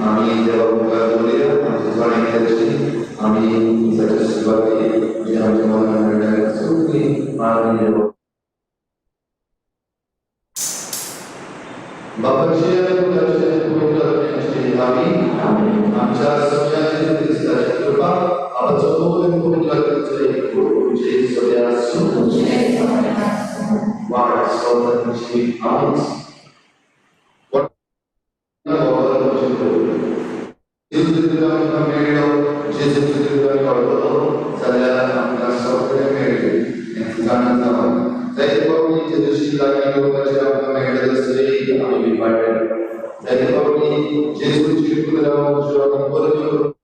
Kami jawab mulia, sesuai dengan kami bisa sebagai yang mengenai suci, kami jawab. Bapak Syekh kami, Amca semuanya di sekitar kita, apa semua yang mengucapkan saya puji saudara suci, wahai saudara suci amat. Jesus saya akan software yang sangat sama. Saya kami jadi lagi bekerja mengenai industri kami dipakai. Saya kami Jesus juga dalam usaha berjuang.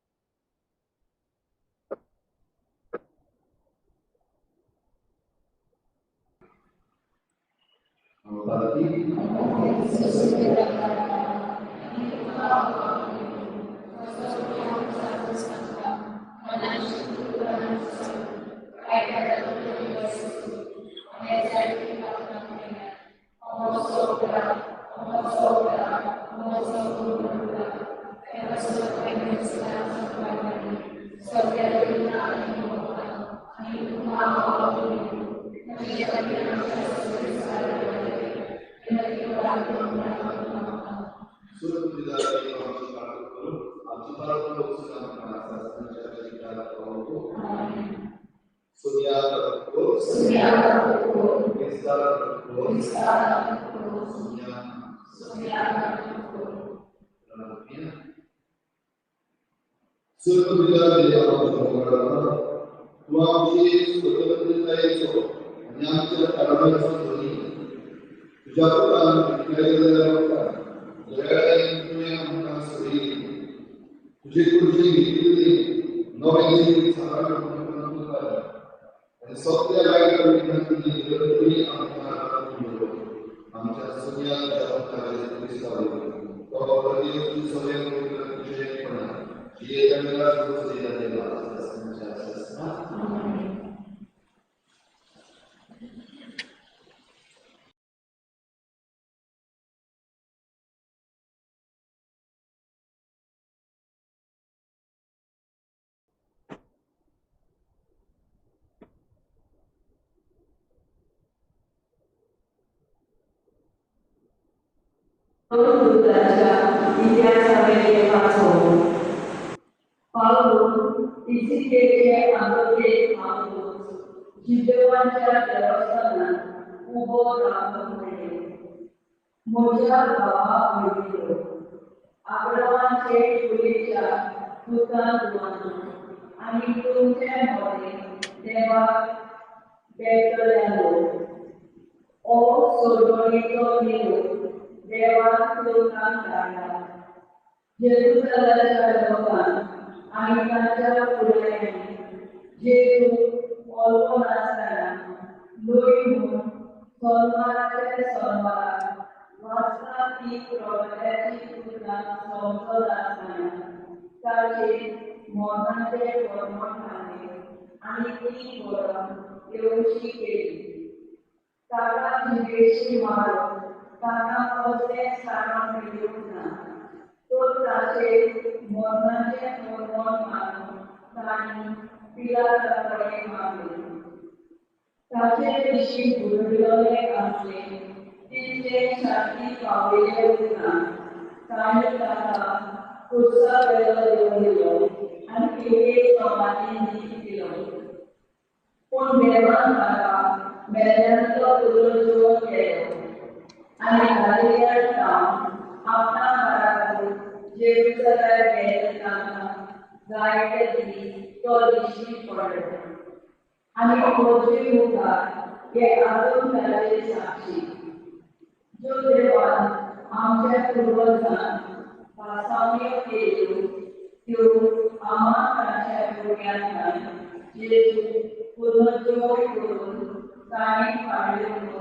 তাই পারলেও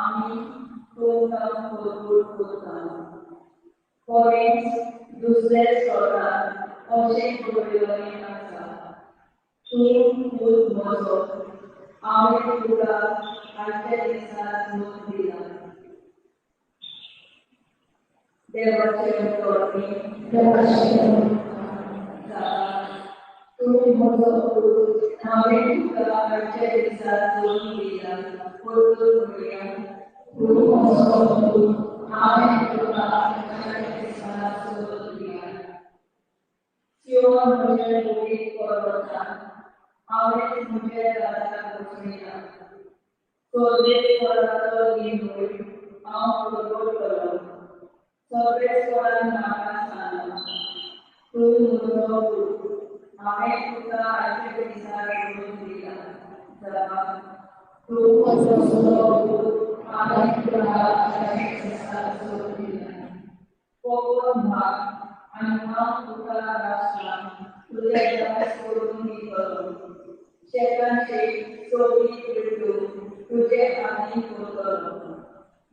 আমি কোথাও ভরপুর করতাম। পরে দুসরের সরকার অশেষ পরিবারের আশা চুন ফুল মজো আমের পুরা আর্থের নিশার মত দিলাম দেবাচরণ করবি তুমি মজো আমের পুরা আর্থের নিশার মত দিলাম ফুল মরিয়াম ফুল মজো আমের পুরা আর্থের নিশার মত দিলাম Siwan mujer bukit korban, awet mujer rasa kusmina. Sodes korator ginuri, aw korban kolom. Sobres koran nama sana. Tu mudoku, awet kuta ase bisa kusmina. Jawab, tu mudoku, awet kuta ase bisa kusmina. Pokok mak, anak kuta rasa. Tujuan sekolah ini baru. Sekarang saya sobi itu tujuan kami baru.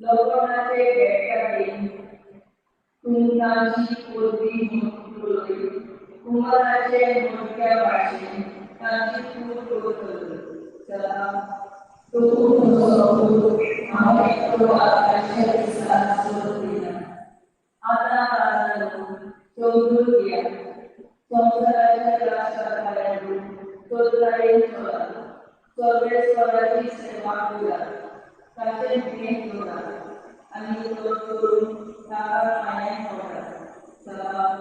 Lawan ada berkali kunci kurdi kurdi. Kumar ada muka basi kunci kurdi. Salam tuh sobu awak itu akan bisa sobi. Ada sobu dia. সংসারের রাস্তা পালন তোলায় চলা সর্বে সর্বাধি সেবা করা কাছে দিয়ে করা আমি তোর তার মায়া করা সালাম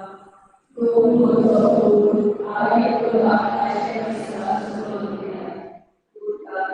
তুম সবুর আগে তো আকাশে বিশ্বাস করিয়া উত্তম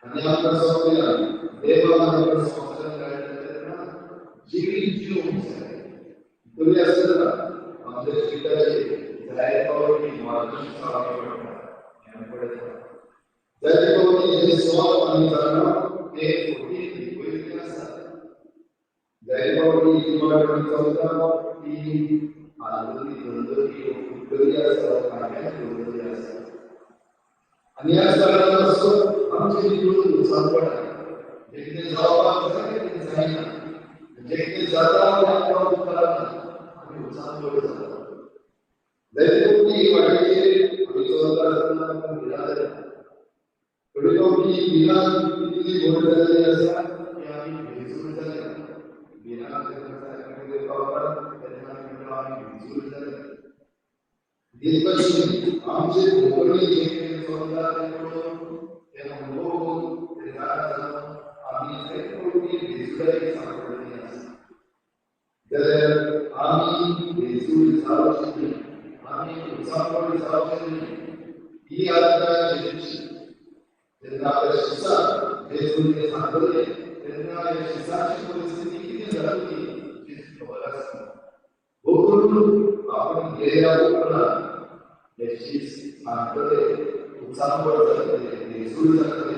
आणि आपल्या समोर देवाला समजलं काय जीव तुम्ही असं ना आमच्या शिकायचे जायला पावली मार्गदर्शन जायला पावली हे स्वाद आणि जाणं हे खोटी गोष्टी असतात जायला पावली तुम्हाला चौथा की आनंदी गंधर्वी उत्तरी असतात काय असतात आणि या सगळ्यांना असं आमचे जीवन सांगत आहे जेथे जावा जेथे जाता आम्ही सांगत जातो दैवती वाढीचे थोडी बिना किती गोड झालेली असतात की आम्ही भेसून झाले बिना भेसून झाले दिवशी आमचे भोगणी जे आम्ही आम्ही भेसून जाऊ आम्ही उत्साह जाऊ ही आता त्यांना शिक्षा भेसून सांगले त्यांना शिक्षाची परिस्थिती किती झाली खबर असते आपण गेल्या याची सांगते उत्साह भेसून जाते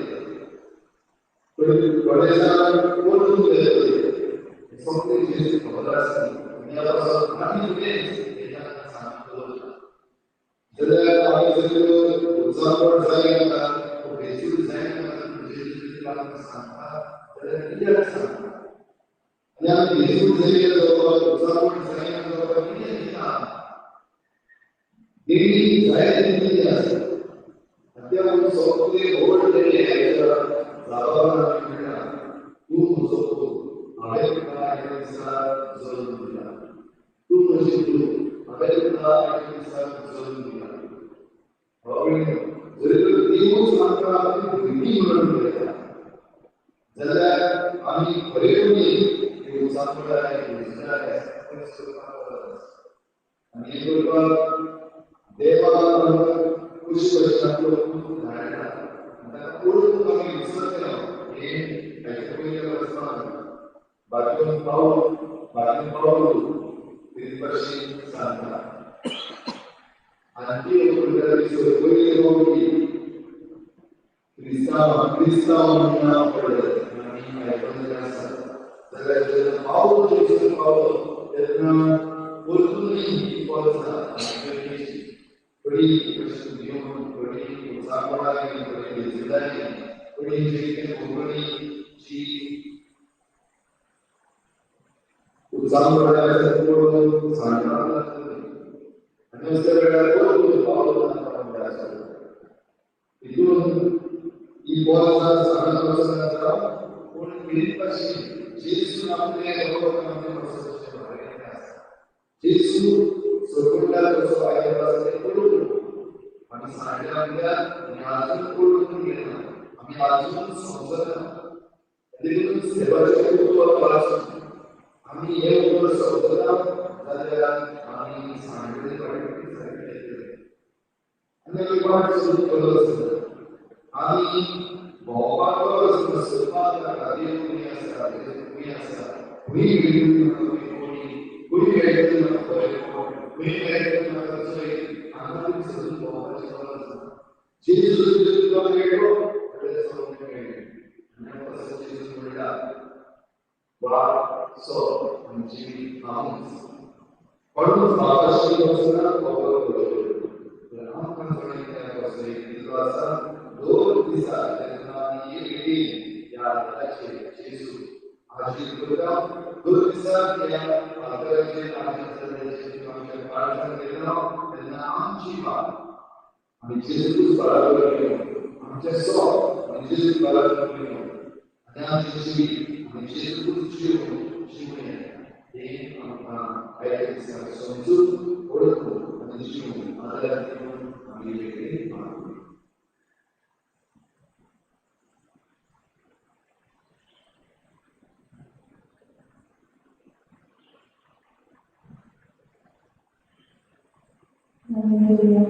Hallelujah.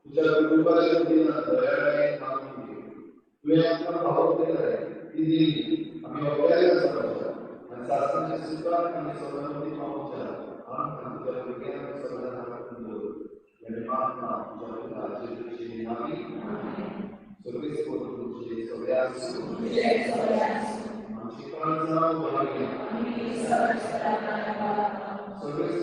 तुझ्या कुटुंबाच्या वतीनं दयाने मागणी तुझे आपण भाव केला आहे ती दिली आम्ही अवघ्याला समजला आणि शासनाच्या स्वीकार आणि सवलती पाहूच्या आणि तुझ्या विज्ञान समाधानातून आणि महात्मा तुझ्या राज्याची नावी सर्विस तुझे सगळ्यास आमची प्रार्थना भावी service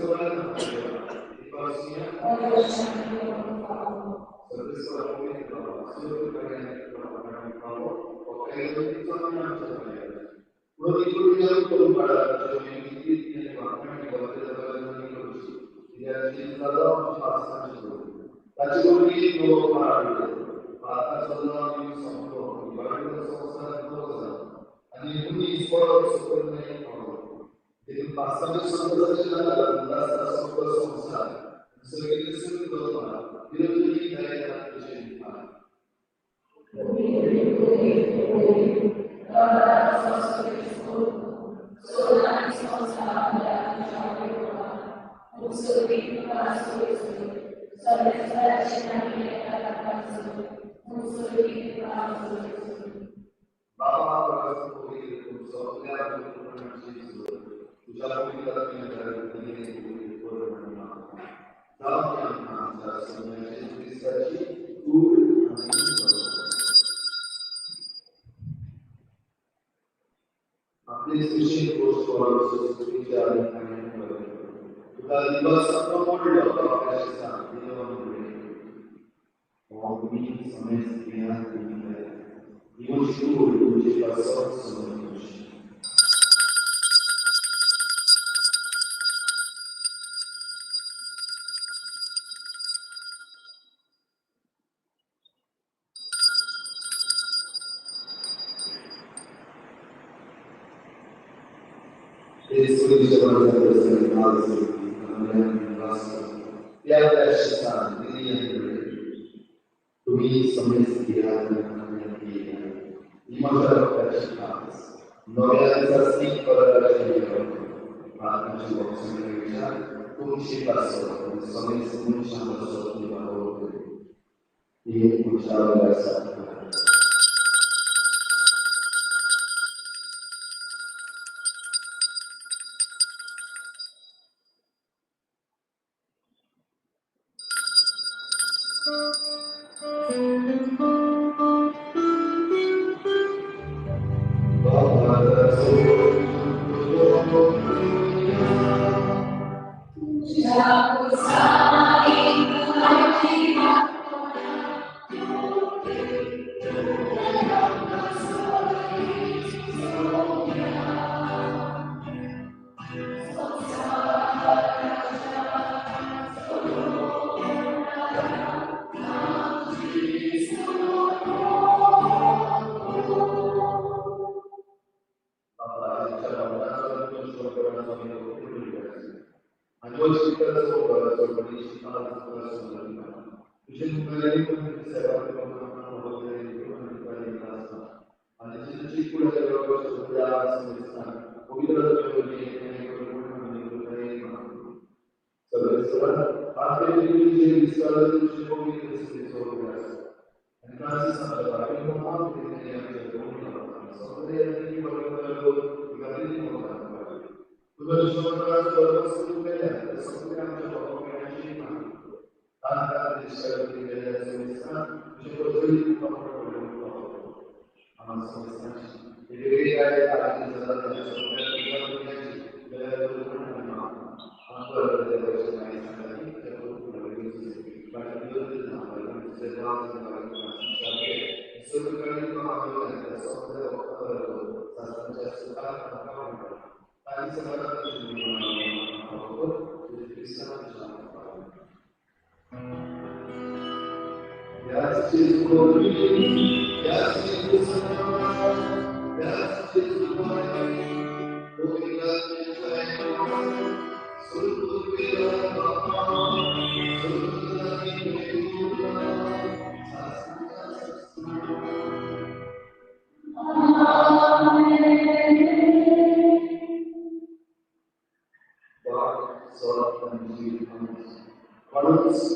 once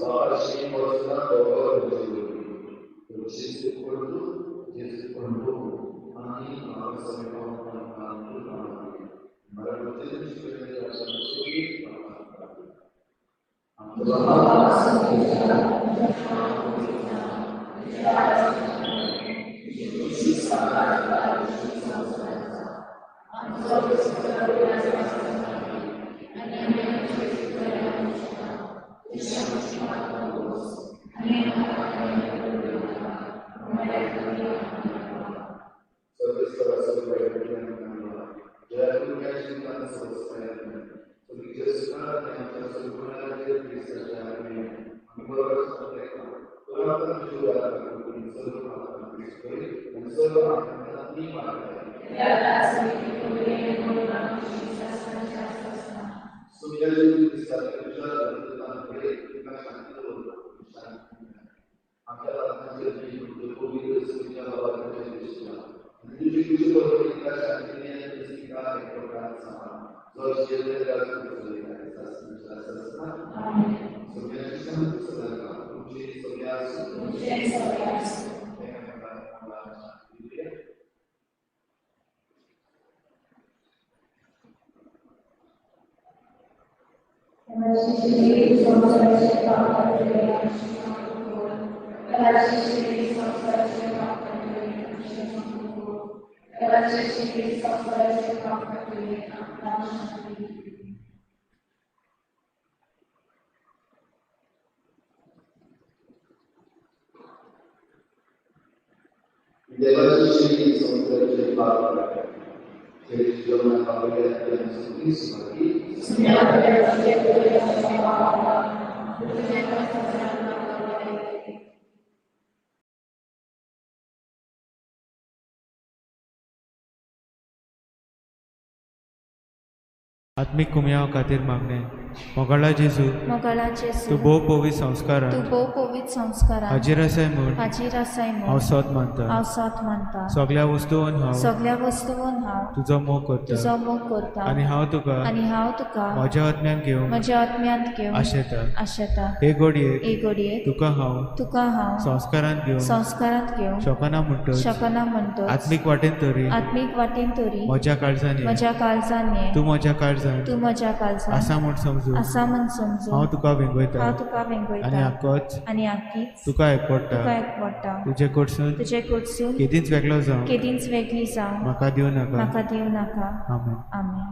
she was the over which is equal to money Devashi Samudraja Bhagavata. Jadi jangan apabila yang seperti seperti. आत्मिक कुमयां खातीर मागणे मोगळा जेजू तूं भोव पवित्र संस्कारां हाजीर आसाय म्हूण हांव सोत मानता सगळ्या वस्तूंवन हांव तुजो मोग करता आनी हांव तुका म्हज्या आत्म्यान घेवन आशेता हे घडयेक तुका हांव संस्कारांत घेवन शकना म्हणटच आत्मीक वाटेन तरी म्हज्या काळजांनी तूं म्हज्या काळजांत आसा म्हूण समजून हांव तुका वेंगयता आनी आख्खीच तुका एकवडटा तुजे कडसून केदींच वेगळी जावं म्हाका दिवं नाका आमेन.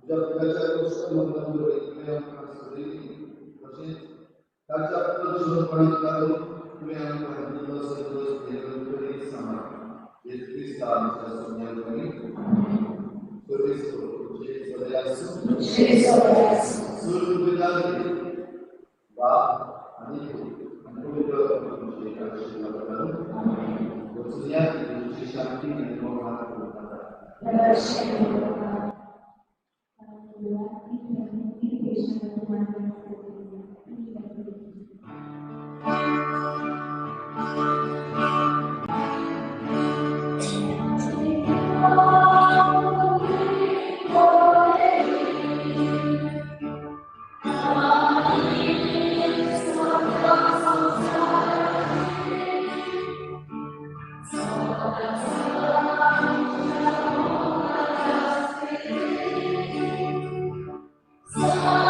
Jab baca उसका मतलब जो है अपना शरीर बचे ताकि अपना जीवन बना करो मैं अपना जीवन से दोस्त देने को नहीं समा ये किस काम से सुनिए करी तो इसको मुझे सदैव सुन बिना वाह अनि अनुकूल मुझे आशीर्वाद करो वो दुनिया की मुझे शांति में मोहन करता है So